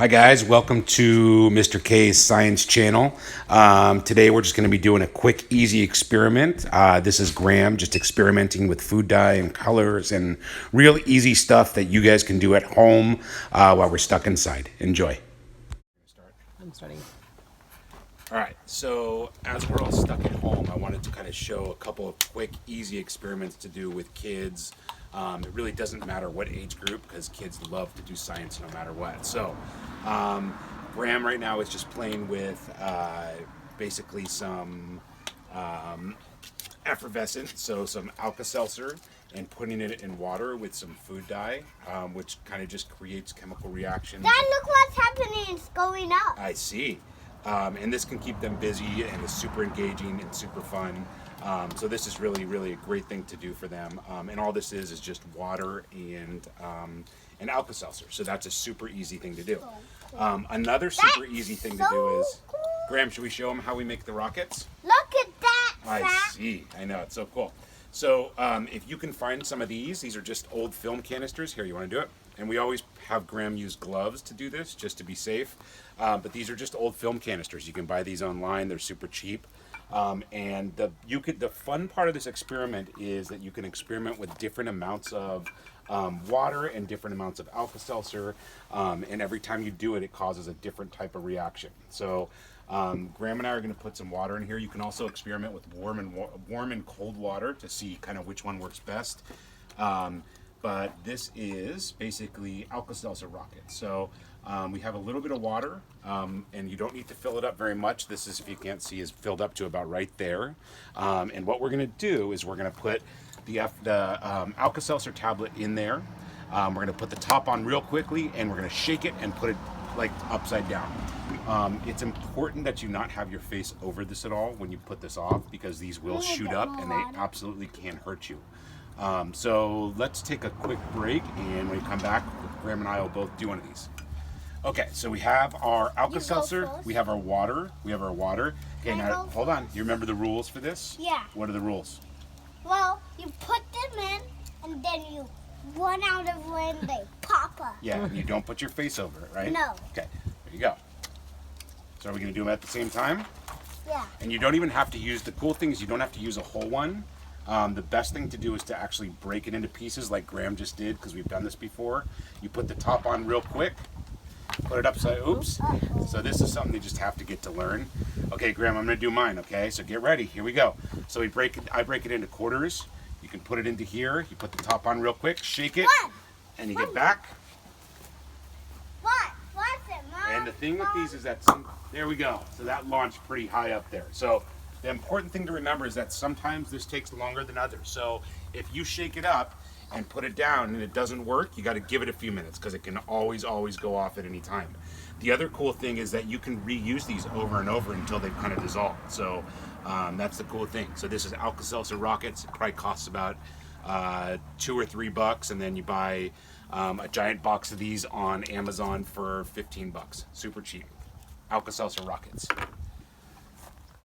Hi guys, welcome to Mr. K's Science Channel. Today we're just going to be doing a quick, easy experiment. This is Graham just experimenting with food dye and colors and real easy stuff that you guys can do at home while we're stuck inside. Enjoy. I'm starting. All right, so as we're all stuck at home, I wanted to kind of show a couple of quick, easy experiments to do with kids. It really doesn't matter what age group because kids love to do science no matter what. So Graham right now is just playing with basically some effervescent, so some Alka Seltzer, and putting it in water with some food dye, which kind of just creates chemical reactions. Dad, look what's happening. It's going up. I see. And this can keep them busy and is super engaging and super fun. So this is really, really a great thing to do for them. And all this is just water and Alka Seltzer. So that's a super easy thing to do. Another super easy thing to do is, Graham, should we show them how we make the rockets? Look at that. I see. I know, it's so cool. So if you can find some of these are just old film canisters. Here, you want to do it? And we always have Graham use gloves to do this, just to be safe. But these are just old film canisters. You can buy these online. They're super cheap. And the fun part of this experiment is that you can experiment with different amounts of water and different amounts of Alka Seltzer. And every time you do it, it causes a different type of reaction. So Graham and I are going to put some water in here. You can also experiment with warm and cold water to see kind of which one works best. But this is basically Alka Seltzer Rockets. So we have a little bit of water, and you don't need to fill it up very much. This is, if you can't see, is filled up to about right there. And what we're going to do is we're going to put the Alka Seltzer tablet in there. We're going to put the top on real quickly, and we're going to shake it and put it like upside down. It's important that you not have your face over this at all when you put this off, because these will shoot up and they absolutely can hurt you. So let's take a quick break, and when we come back, Graham and I will both do one of these. Okay, so we have our Alka Seltzer, we have our water, Okay, now hold on. You remember the rules for this? Yeah. What are the rules? Well, you put them in, and then you run out of wind, they pop up. Yeah, and you don't put your face over it, right? No. Okay, there you go. So are we going to do them at the same time? Yeah. And you don't even have to use, the cool thing is you don't have to use a whole one. The best thing to do is to actually break it into pieces like Graham just did, because we've done this before. You put the top on real quick, put it upside, oops. So this is something you just have to get to learn. Okay, Graham, I'm going to do mine, okay? So get ready, here we go. So I break it into quarters. You can put it into here. You put the top on real quick, shake it, and you get back. What's it, Mom? And the thing with these is that there we go. So that launched pretty high up there. So the important thing to remember is that sometimes this takes longer than others. So if you shake it up and put it down and it doesn't work, you got to give it a few minutes, because it can always go off at any time. The other cool thing is that you can reuse these over and over until they've kind of dissolved. So that's the cool thing. So this is Alka Seltzer Rockets. It probably costs about $2 or $3, and then you buy a giant box of these on Amazon for $15. Super cheap. Alka Seltzer Rockets.